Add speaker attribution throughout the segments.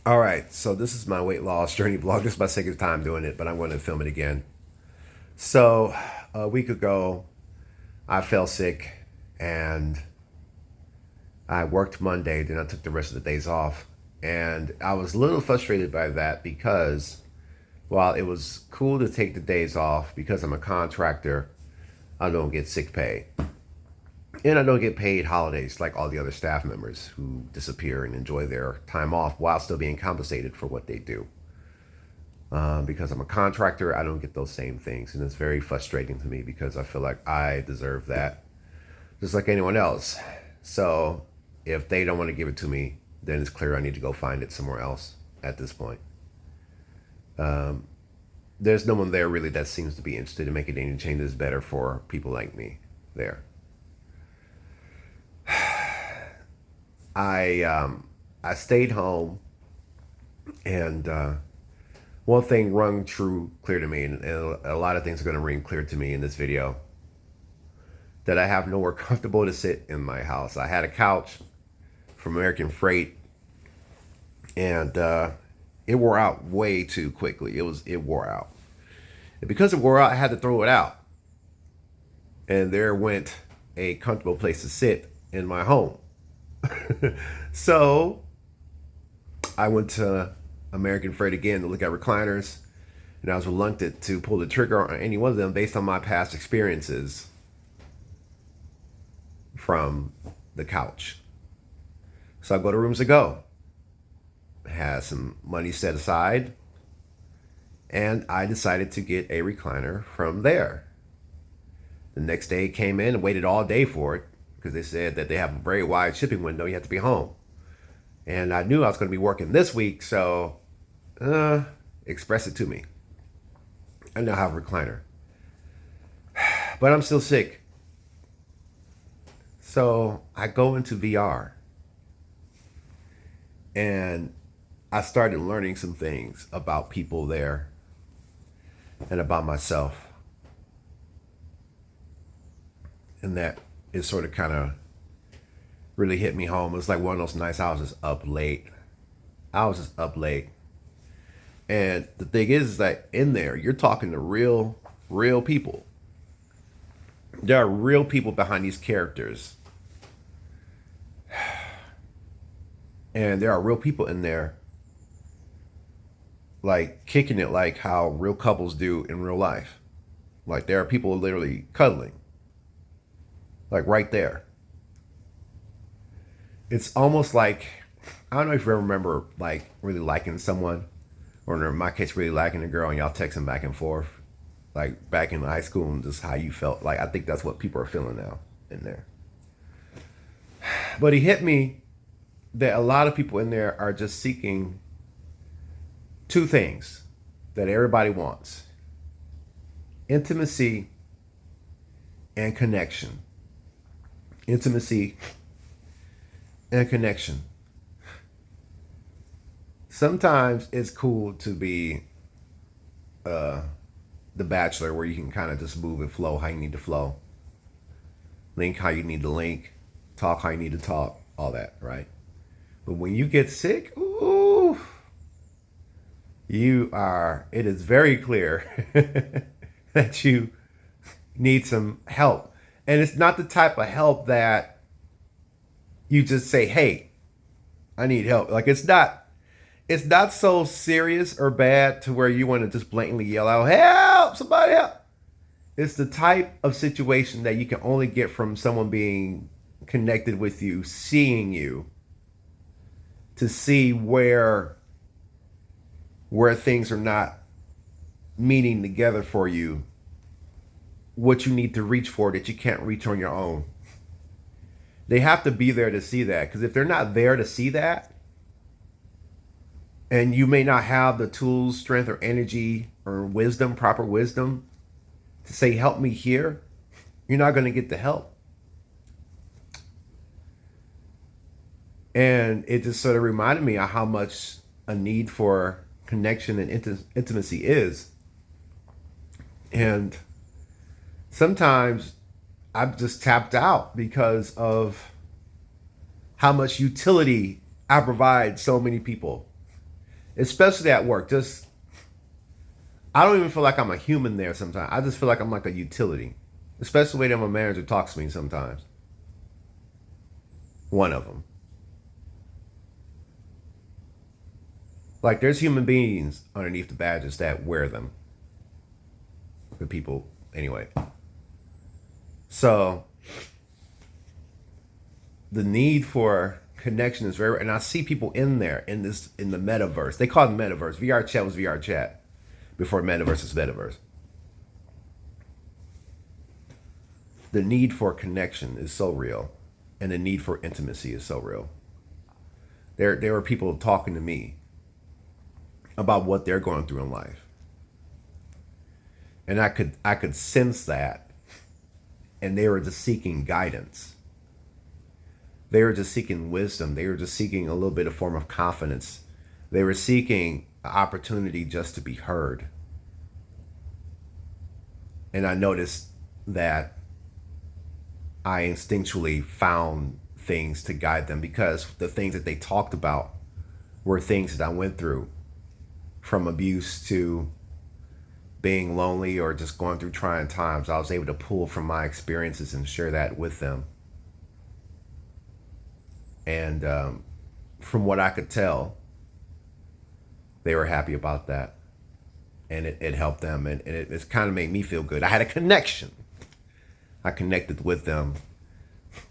Speaker 1: All right, so this is my weight loss journey vlog. This is my second time doing it, but I'm going to film it again. So a week ago, I fell sick and I worked Monday, then I took the rest of the days off. And I was a little frustrated by that because while it was cool to take the days off because I'm a contractor, I don't get sick pay. And I don't get paid holidays like all the other staff members who disappear and enjoy their time off while still being compensated for what they do. Because I'm a contractor, I don't get those same things. And it's very frustrating to me because I feel like I deserve that just like anyone else. So if they don't want to give it to me, then it's clear I need to go find it somewhere else at this point. There's no one there really that seems to be interested in making any changes better for people like me there. I stayed home, and one thing rung true clear to me, and a lot of things are going to ring clear to me in this video, that I have nowhere comfortable to sit in my house. I had a couch from American Freight, and it wore out way too quickly. It wore out, and because it wore out, I had to throw it out, and there went a comfortable place to sit in my home. So I went to American Freight again to look at recliners, and I was reluctant to pull the trigger on any one of them based on my past experiences from the couch. So I go to Rooms to Go, had some money set aside, and I decided to get a recliner from there. The next day came in and waited all day for it because they said that they have a very wide shipping window. You have to be home. And I knew I was going to be working this week, so express it to me. I now have a recliner. But I'm still sick. So I go into VR. And I started learning some things about people there and about myself. And that is sort of kind of really hit me home. It was like one of those nights I was just up late. And the thing is that in there, you're talking to real people. There are real people behind these characters. And there are real people in there, like kicking it like how real couples do in real life. Like there are people literally cuddling. Like right there. It's almost like, I don't know if you ever remember like really liking someone, or in my case really liking a girl and y'all texting back and forth. Like back in high school and just how you felt. Like I think that's what people are feeling now in there. But he hit me that a lot of people in there are just seeking two things that everybody wants: intimacy and connection. Intimacy and connection. Sometimes it's cool to be the bachelor, where you can kind of just move and flow how you need to flow, link how you need to link, talk how you need to talk, all that, right? But when you get sick, ooh, it is very clear that you need some help. And it's not the type of help that you just say, hey, I need help. Like it's not so serious or bad to where you want to just blatantly yell out, help, somebody help. It's the type of situation that you can only get from someone being connected with you, seeing you, to see where things are not meeting together for you, what you need to reach for that you can't reach on your own. They have to be there to see that, because if they're not there to see that, and you may not have the tools, strength, or energy, or wisdom, proper wisdom, to say, help me here, you're not going to get the help. And it just sort of reminded me of how much a need for connection and intimacy is. And sometimes I've just tapped out because of how much utility I provide so many people. especially at work. Just I don't even feel like I'm a human there sometimes. I just feel like I'm like a utility, especially the way that my manager talks to me sometimes. One of them. Like there's human beings underneath the badges that wear them. The people, anyway. So the need for connection is very, and I see people in there in the metaverse. They call it the metaverse. VR chat was VR chat before metaverse is metaverse. The need for connection is so real, and the need for intimacy is so real. There were people talking to me about what they're going through in life, and I could sense that, and they were just seeking guidance. They were just seeking wisdom. They were just seeking a little bit of form of confidence. They were seeking an opportunity just to be heard. And I noticed that I instinctually found things to guide them because the things that they talked about were things that I went through, from abuse to being lonely or just going through trying times. I was able to pull from my experiences and share that with them. And from what I could tell, they were happy about that. And it helped them. And it kind of made me feel good. I had a connection. I connected with them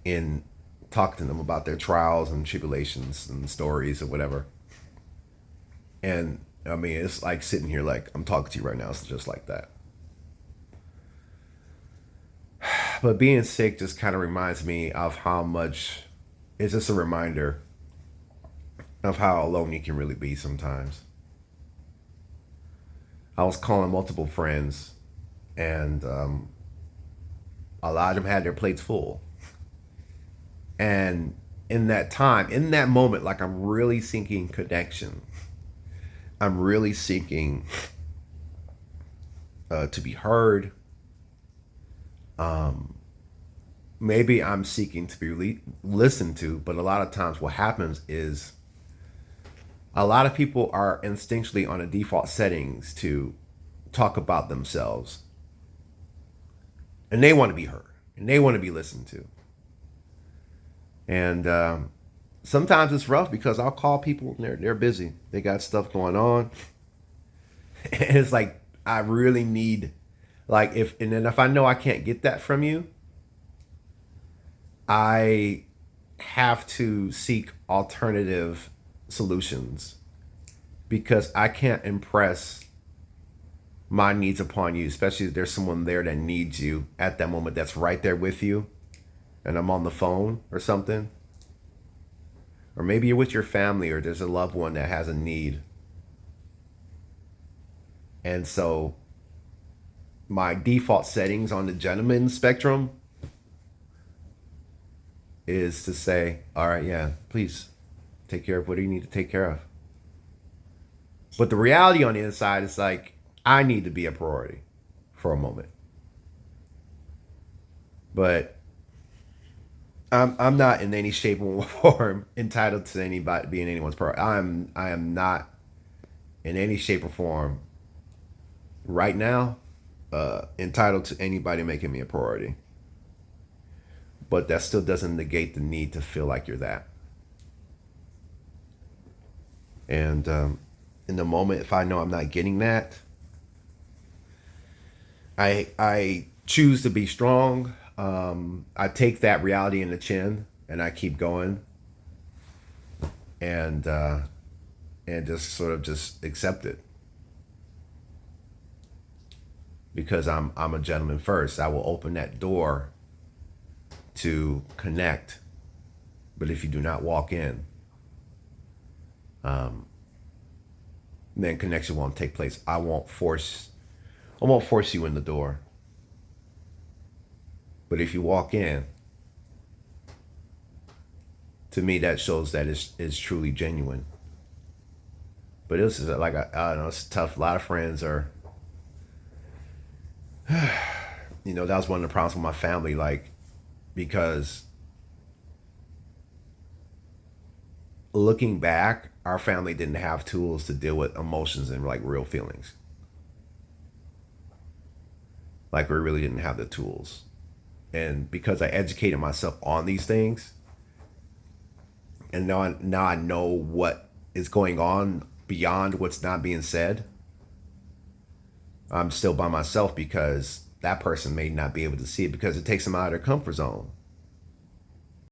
Speaker 1: in talking to them about their trials and tribulations and stories or whatever. And I mean, it's like sitting here like I'm talking to you right now. It's just like that. But being sick just kind of reminds me of how much, it's just a reminder of how alone you can really be sometimes. I was calling multiple friends, and a lot of them had their plates full. And in that time, in that moment, like I'm really seeking connection. I'm really seeking to be heard. Maybe I'm seeking to be listened to, but a lot of times what happens is a lot of people are instinctually on a default settings to talk about themselves. And they want to be heard. And they want to be listened to. And sometimes it's rough because I'll call people and they're busy. They got stuff going on. And it's like, I really need, like, and then if I know I can't get that from you, I have to seek alternative solutions because I can't impress my needs upon you, especially if there's someone there that needs you at that moment that's right there with you and I'm on the phone or something. Or maybe you're with your family or there's a loved one that has a need. And so my default settings on the gentleman spectrum is to say, all right, yeah, please take care of what you need to take care of. But the reality on the inside is like, I need to be a priority for a moment. But I'm not in any shape or form entitled to anybody being anyone's priority. I am not in any shape or form right now entitled to anybody making me a priority. But that still doesn't negate the need to feel like you're that. And in the moment, if I know I'm not getting that, I choose to be strong. I take that reality in the chin and I keep going, and just sort of just accept it because I'm a gentleman first. I will open that door to connect, but if you do not walk in, then connection won't take place. I won't force you in the door. But if you walk in, to me, that shows that it's truly genuine. But this is like, I don't know, it's tough. A lot of friends are, that was one of the problems with my family, like, because looking back, our family didn't have tools to deal with emotions and like real feelings. Like we really didn't have the tools. And because I educated myself on these things, and now I know what is going on beyond what's not being said, I'm still by myself because that person may not be able to see it because it takes them out of their comfort zone.